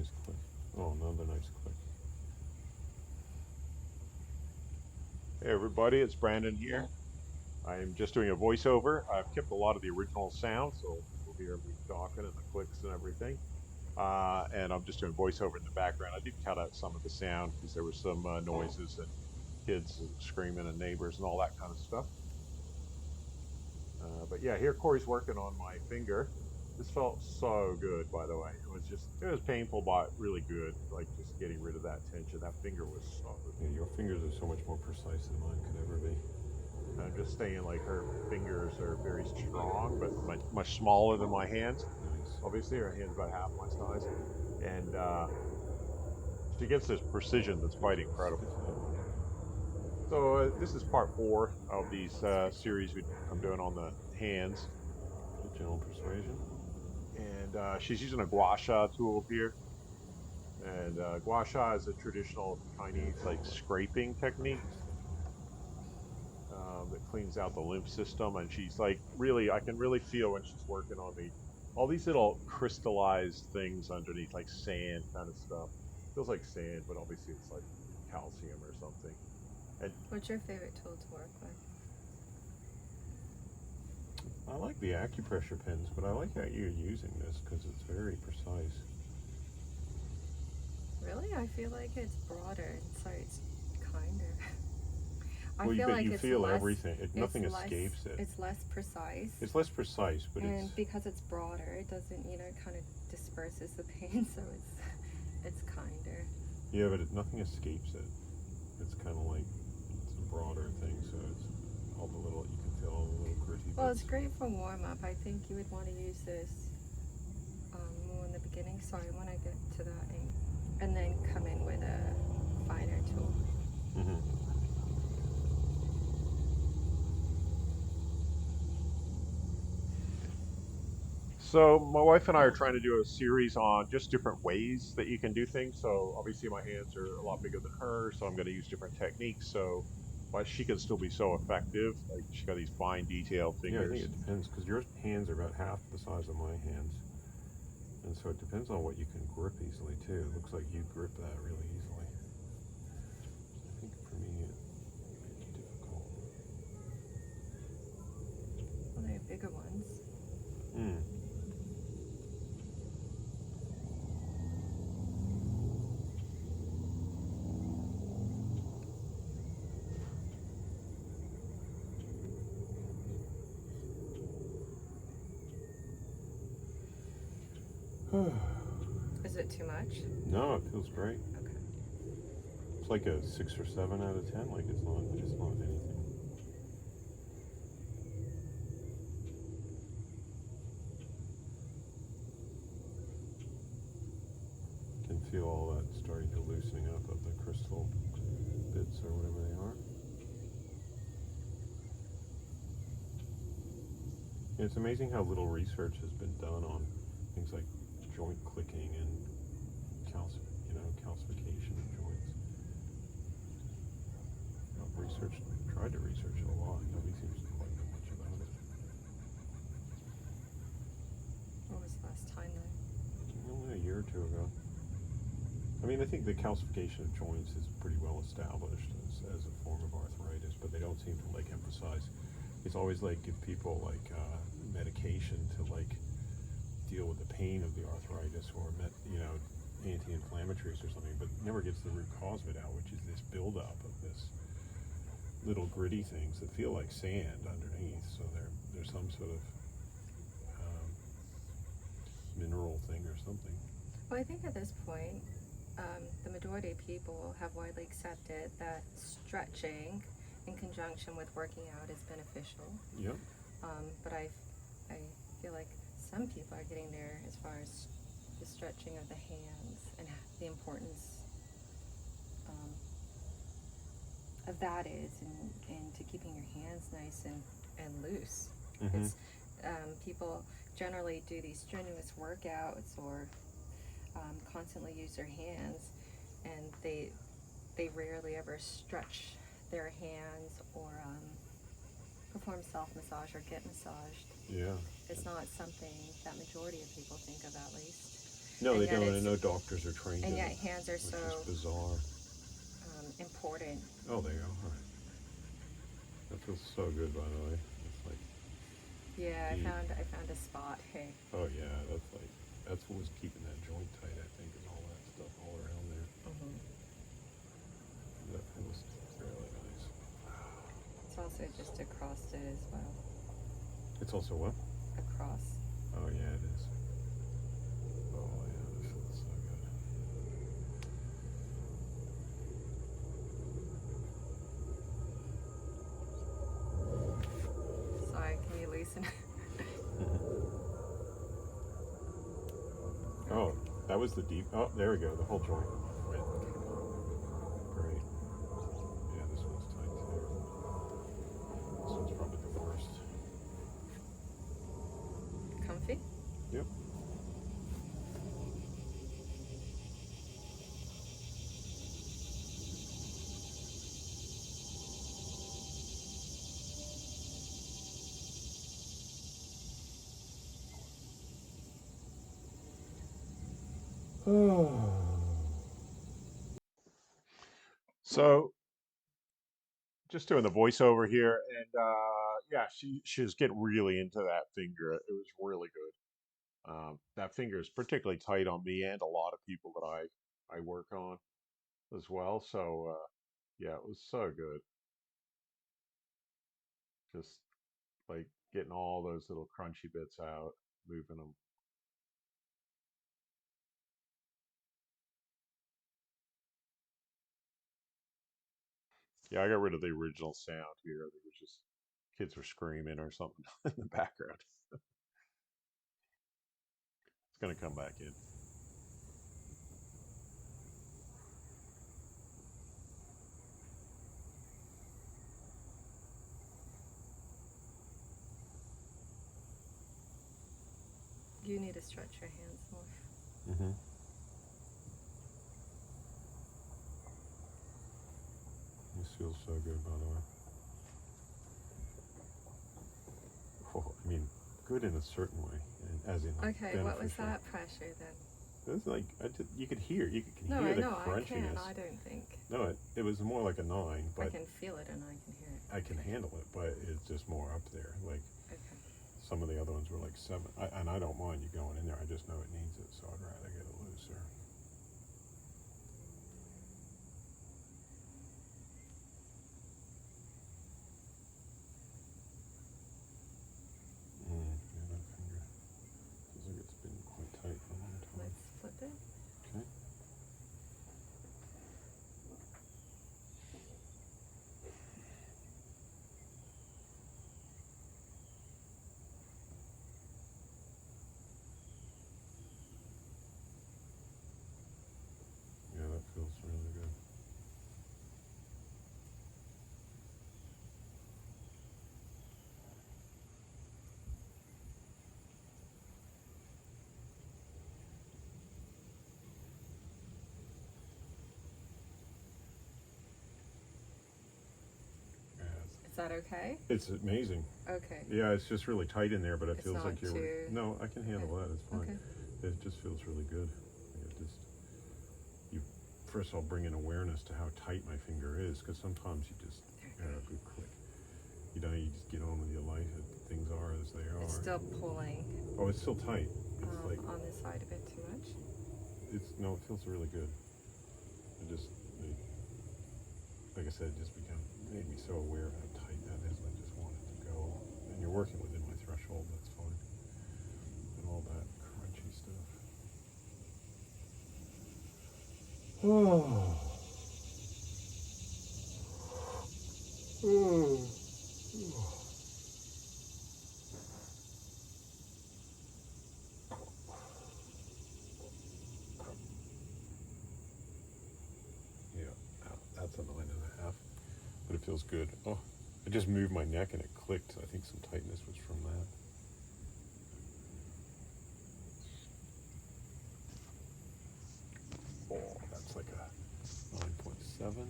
nice click. Oh, another nice click. Hey everybody, it's Brandon here. I'm just doing a voiceover. I've kept a lot of the original sound, so you'll hear me talking and the clicks and everything. And I'm just doing voiceover in the background. I did cut out some of the sound because there were some noises and kids screaming and neighbors and all that kind of stuff. But yeah, here Corey's working on my finger. This felt so good, by the way. It was painful, but really good. Like just getting rid of that tension. That finger was so Yeah, your fingers are so much more precise than mine could ever be. I'm just saying, like her fingers are very strong, but much smaller than my hands. Nice. Obviously, her hand's about half my size, and she gets this precision that's quite incredible. So this is part 4 of these series I'm doing on the hands, Gentle persuasion. and she's using a gua sha tool here. And gua sha is a traditional Chinese like scraping technique that cleans out the lymph system. And she's like I can really feel when she's working on me, all these little crystallized things underneath, like sand kind of stuff. Feels like sand, but obviously it's like calcium or something. And what's your favorite tool to work with? I like the acupressure pens, but I like how you're using this because it's very precise. Really? I feel like it's broader, so it's kinder. Well, you feel everything. Nothing escapes it. It's less precise. It's less precise, but and because it's broader, it doesn't, kind of disperses the pain, so it's kinder. Yeah, but nothing escapes it. It's kind of like it's a broader thing, so it's all the little you can feel all the little gritty bits. Well, it's great for warm up. I think you would want to use this more in the beginning. Sorry, when I get to that, and then come in with a finer tool. Mm-hmm. so my wife and I are trying to do a series on just different ways that you can do things. So obviously my hands are a lot bigger than hers, so I'm going to use different techniques. So but she can still be so effective. Like she's got these fine detailed fingers. Yeah, I think it depends because your hands are about half the size of my hands, and so it depends on what you can grip easily too. It looks like you grip that really easily. I think for me it's difficult. Well, they're bigger ones. Hmm. Is it too much? No, it feels great. Okay. It's like a 6 or 7 out of 10. Like it's not anything. Can feel all that starting to loosening up of the crystal bits or whatever they are. It's amazing how little research has been done on things like joint clicking and calcification of joints. I've tried to research it a lot. Nobody seems to quite know much about it. What was the last time then? Only a year or two ago. I mean, I think the calcification of joints is pretty well established as a form of arthritis, but they don't seem to emphasize. It's always give people medication to deal with the pain of the arthritis or anti-inflammatories or something, but never gets the root cause of it out, which is this buildup of this little gritty things that feel like sand underneath. So there's some sort of mineral thing or something. Well, I think at this point, the majority of people have widely accepted that stretching in conjunction with working out is beneficial. Yep. But I feel like some people are getting there as far as the stretching of the hands and the importance of that is into keeping your hands nice and loose. Mm-hmm. It's, people generally do these strenuous workouts or constantly use their hands, and they rarely ever stretch their hands or perform self-massage or get massaged. Yeah. It's not something that majority of people think of, at least. No, and they yet don't. I it's know doctors are trained and in yet it, hands are which so is bizarre. important. Oh, they are. That feels so good, by the way. It's like Yeah, deep. I found a spot. Hey. Oh yeah, that's what was keeping that joint tight. I think is all that stuff all around there. Hmm. That feels really nice. It's also just across it as well. It's also what? Across. Oh yeah, it is. Oh yeah, that feels so good. Sorry, can you loosen? Oh, that was the deep. Oh, there we go. The whole joint went. Great. Yeah, this one's tight too. This one's probably the worst. Comfy? Yep. So just doing the voiceover here, and yeah, she's getting really into that finger. It was really good. That finger is particularly tight on me and a lot of people that I work on as well. So yeah, it was so good. Just like getting all those little crunchy bits out, moving them. Yeah, I got rid of the original sound here. There was just kids were screaming or something in the background. It's gonna come back in. You need to stretch your hands more. Mm-hmm. This feels so good, by the way. Oh, I mean, good in a certain way, and as in like Okay, beneficial. what was that pressure then? It's like you could hear, you can No, hear I the know, I can't, crunchiness. I don't think. No, it was more like a 9, I but can feel it and I can hear it. I can handle it, but it's just more up there. Like Okay. some of the other ones were like 7, and I don't mind you going in there. I just know it needs it, so I'd rather get it looser. Yeah, that finger feels like it's been quite tight for a long time. Let's flip it. Okay. Yeah, that feels really good. Yeah, Is that okay? it's amazing. Okay. Yeah, it's just really tight in there, but it It's feels not like you're. too- No, I can handle Okay. that. It's fine. Okay. It just feels really good. It just you first of all bring in awareness to how tight my finger is, because sometimes you just a good click. You know, you just get on with your life. Things are as they are. It's still pulling Oh, it's still tight. It's like on this side a bit too much. it feels really good. It just like I said, it just made me so aware of how tight that is. I just wanted to go, and you're working within my threshold. That's fine. And all that crunchy stuff. Oh. Yeah, that's a 9.5, but it feels good. Oh, I just moved my neck and it clicked. I think some tightness was from that. Oh, that's like a 9.7.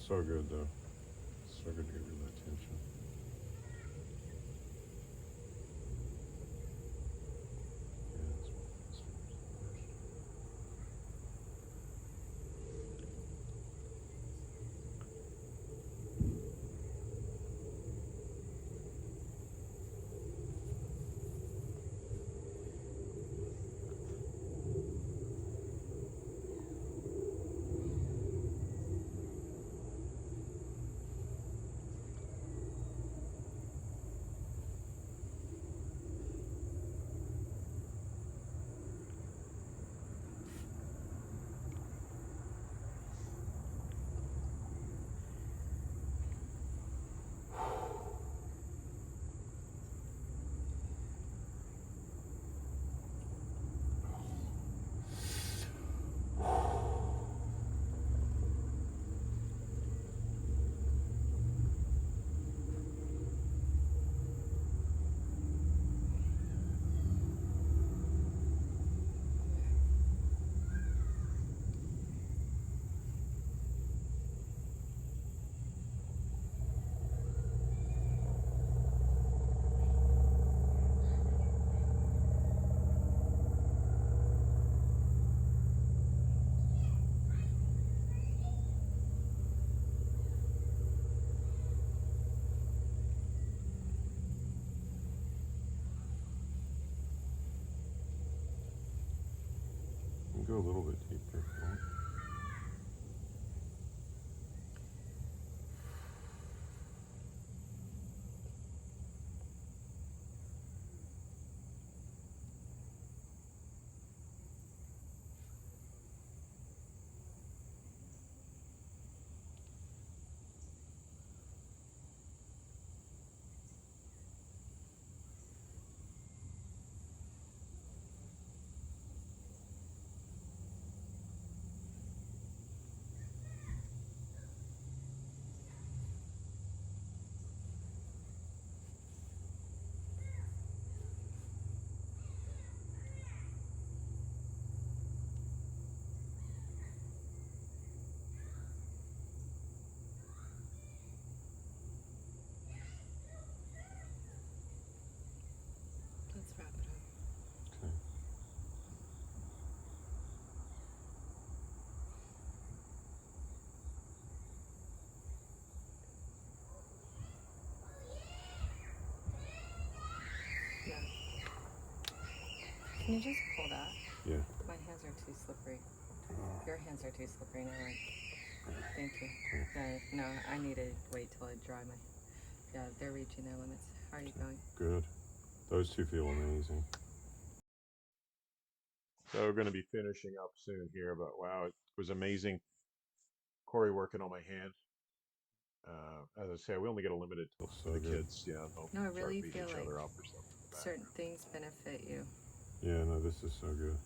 So good though. So good to get rid of that tension. Yeah, that's the worst. You can go a little bit deeper if you want. Let's wrap it up. Okay. Yeah. Can you just pull that? Yeah. My hands are too slippery. Your hands are too slippery now. Thank you. Yeah, no, I need to wait till I dry my. Yeah, they're reaching their limits. How are you going? Good. Those two feel amazing. So we're going to be finishing up soon here, but wow, it was amazing. Corey working on my hand. As I say, we only get a limited Feels for so the good. kids. Yeah, they'll No, I start really beating feel each like other up or something in the back. certain things benefit you. Yeah, no, this is so good.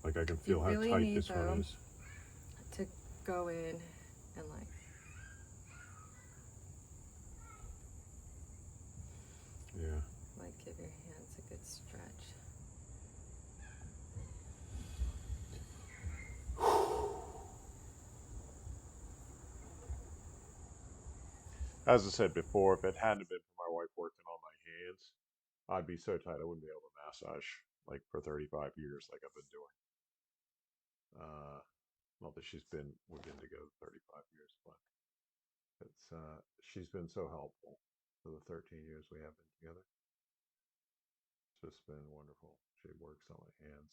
Like I can You feel how really tight need, this one though, is. to go in and like Yeah. give your hands a good stretch. As I said before, if it hadn't been for my wife working on my hands, I'd be so tight I wouldn't be able to massage like for 35 years like I've been doing. Not that we've been together 35 years, but she's been so helpful for the 13 years we have been together. It's just been wonderful. She works on my hands.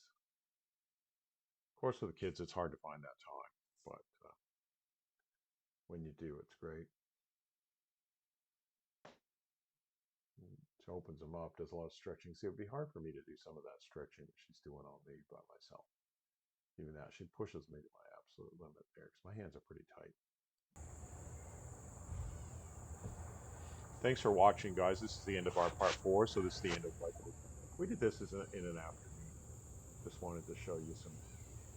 Of course, with the kids, it's hard to find that time, but when you do, it's great. She opens them up, does a lot of stretching. See, it would be hard for me to do some of that stretching that she's doing on me by myself. Even that, she pushes me to my absolute limit there because my hands are pretty tight. Thanks for watching, guys. This is the end of our part 4. So this is the end of we did this in an afternoon. Just wanted to show you some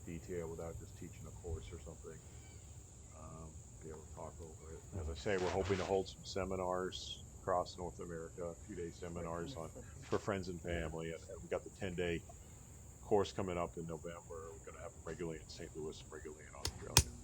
detail without just teaching a course or something. Be able to talk over it. As I say, we're hoping to hold some seminars across North America, 2-day seminars for friends and family, and we got the 10-day course coming up in November. We're going to have them regularly in St. Louis and regularly in Australia.